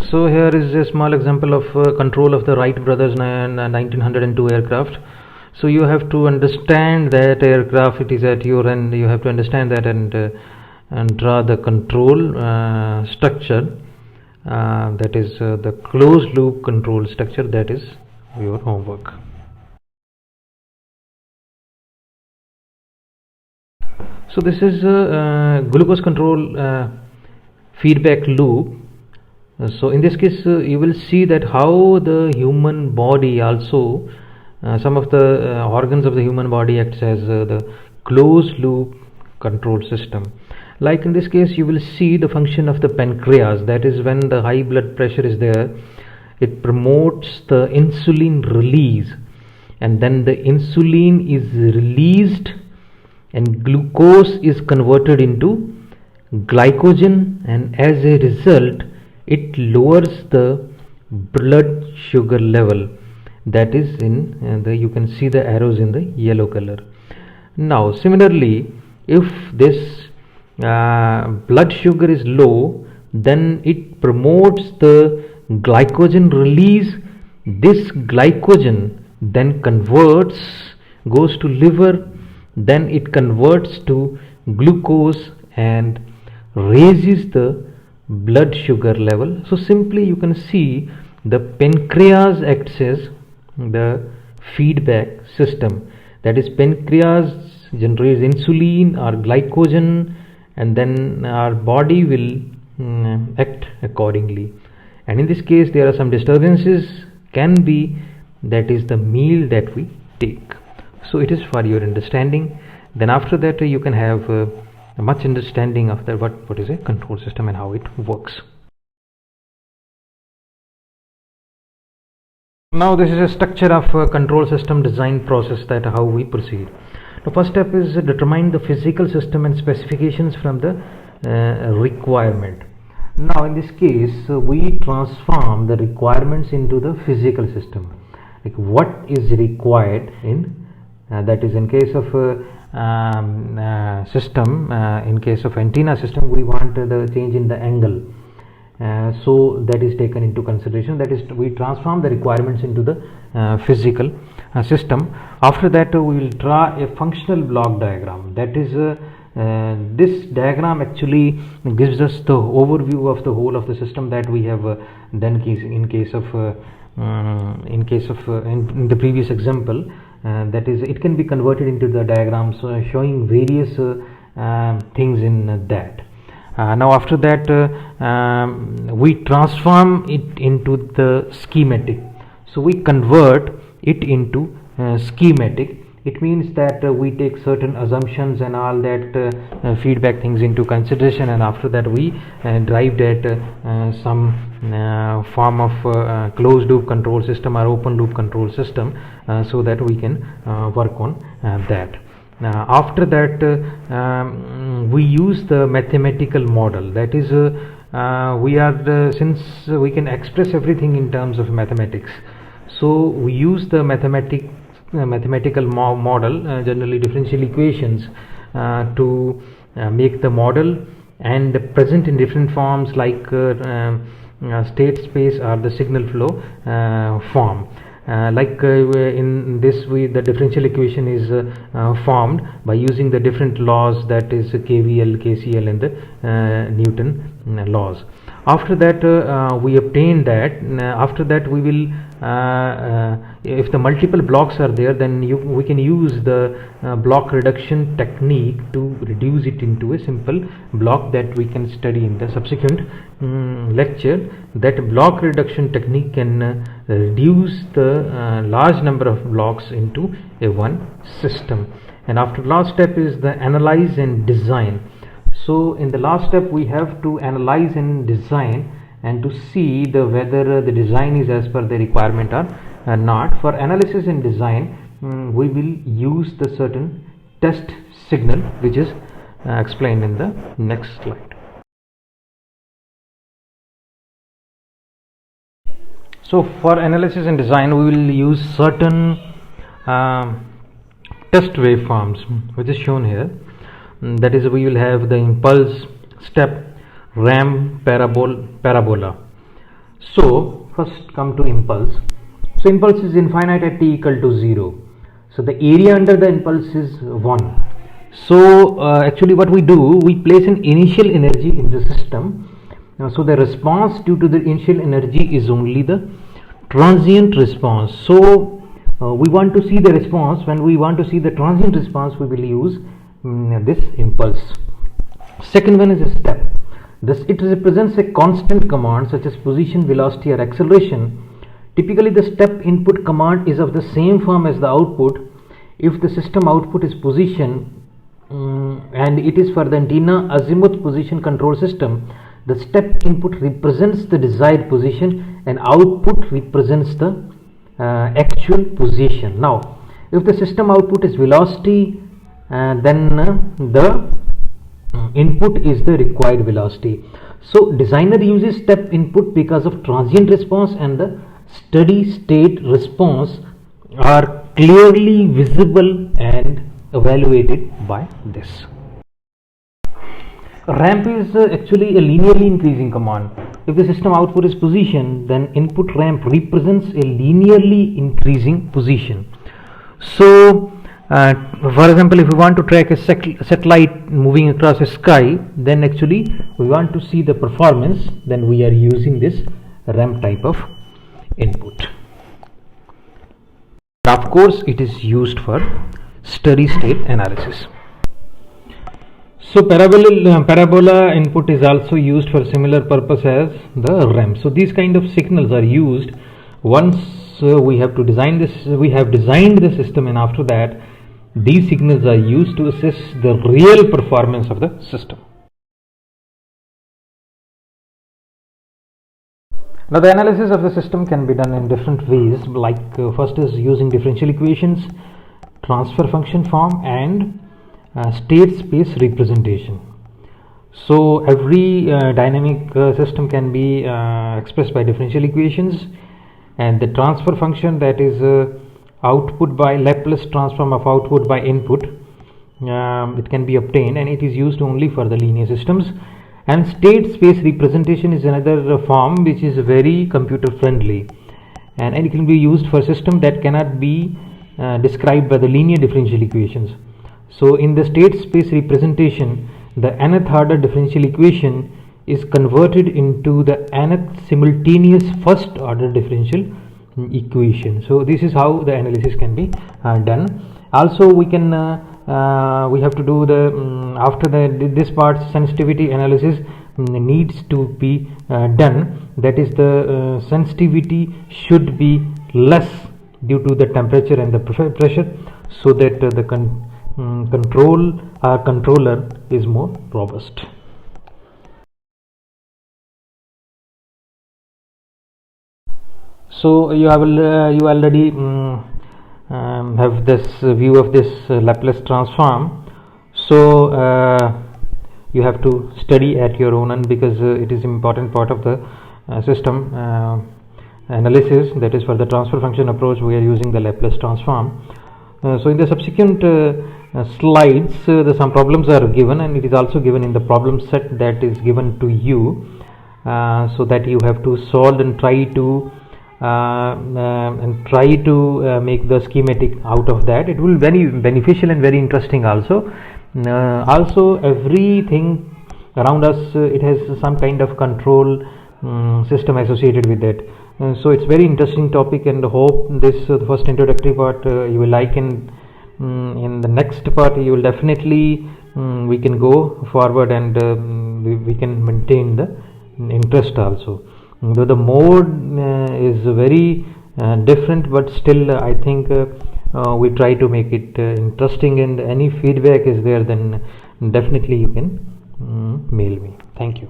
So here is a small example of control of the Wright brothers 1902 aircraft. So you have to understand that aircraft, it is at your end, you have to understand that and draw the control structure, that is the closed loop control structure. That is your homework. So this is a glucose control feedback loop. So in this case you will see that how the human body also, some of the organs of the human body acts as the closed loop control system. Like in this case you will see the function of the pancreas, that is when the high blood pressure is there, it promotes the insulin release, and then the insulin is released and glucose is converted into glycogen, and as a result it lowers the blood sugar level. That is in you can see the arrows in the yellow color. Now similarly, if this blood sugar is low, then it promotes the glycogen release. This glycogen then goes to liver, then it converts to glucose and raises the blood sugar level. So simply you can see the pancreas acts as the feedback system, that is pancreas generates insulin or glycogen, and then our body will act accordingly. And in this case there are some disturbances can be, that is the meal that we take. So it is for your understanding. Then after that you can have a much understanding of the what is a control system and how it works. Now this is a structure of a control system design process, that how we proceed. The first step is determine the physical system and specifications from the requirement. Now in this case we transform the requirements into the physical system, like what is required in that is in case of system, in case of antenna system we want the change in the angle, so that is taken into consideration, that is we transform the requirements into the physical system. After that we will draw a functional block diagram, that is this diagram actually gives us the overview of the whole of the system that we have done in the previous example. That is, it can be converted into the diagrams showing various things in that. Now after that we transform it into the schematic. So we convert it into schematic. It means that we take certain assumptions and all that feedback things into consideration, and after that we derived at some form of closed loop control system or open loop control system, so that we can work on that. After that we use the mathematical model, that is we are since we can express everything in terms of mathematics, so we use the mathematical model, generally differential equations, to make the model and present in different forms like state space or the signal flow form. In this way the differential equation is formed by using the different laws, that is KVL, KCL and the Newton laws. After that we obtain that. After that we will if the multiple blocks are there, then we can use the block reduction technique to reduce it into a simple block that we can study in the subsequent lecture. That block reduction technique can reduce the large number of blocks into a one system. And after last step is the analyze and design. So in the last step we have to analyze and design and to see whether the design is as per the requirement or not. For analysis and design we will use the certain test signal, which is explained in the next slide. So for analysis and design we will use certain test waveforms, which is shown here. That is, we will have the impulse, step, ramp, parabola. So first come to impulse. So impulse is infinite at t equal to 0. So the area under the impulse is 1. So actually what we do, we place an initial energy in the system. So the response due to the initial energy is only the transient response. So we want to see the response. When we want to see the transient response, we will use this impulse. Second one is a step. It represents a constant command such as position, velocity or acceleration. Typically the step input command is of the same form as the output. If the system output is position and it is for the antenna azimuth position control system, the step input represents the desired position and output represents the actual position. Now if the system output is velocity, then the input is the required velocity. So designer uses step input because of transient response and the steady state response are clearly visible and evaluated by this. Ramp is actually a linearly increasing command. If the system output is position, then input ramp represents a linearly increasing position. So for example, if we want to track a satellite moving across the sky, then actually we want to see the performance, then we are using this ramp type of input. Of course it is used for steady state analysis. So parabola input is also used for similar purpose as the ramp. So these kind of signals are used once we have designed the system, and after that these signals are used to assess the real performance of the system. Now the analysis of the system can be done in different ways, like first is using differential equations, transfer function form and state space representation. So every dynamic system can be expressed by differential equations, and the transfer function, that is output by Laplace transform of output by input, it can be obtained, and it is used only for the linear systems. And state space representation is another form which is very computer friendly, and it can be used for system that cannot be described by the linear differential equations. So in the state space representation, the nth order differential equation is converted into the nth simultaneous first order differential equation. So this is how the analysis can be done. Also we can we have to do the after this part, sensitivity analysis needs to be done. That is, the sensitivity should be less due to the temperature and the pressure, so that the controller is more robust. So you already have this view of this Laplace transform. So you have to study at your own end, because it is important part of the system analysis. That is, for the transfer function approach we are using the Laplace transform. So in the subsequent slides some problems are given, and it is also given in the problem set that is given to you, so that you have to solve and try to make the schematic out of that. It will be very beneficial and very interesting also. Also everything around us, it has some kind of control system associated with it. So it's very interesting topic, and hope this the first introductory part you will like, and in the next part you will definitely we can go forward, and we can maintain the interest also. Though the mode is very different, but still I think we try to make it interesting, and any feedback is there, then definitely you can mail me. Thank you.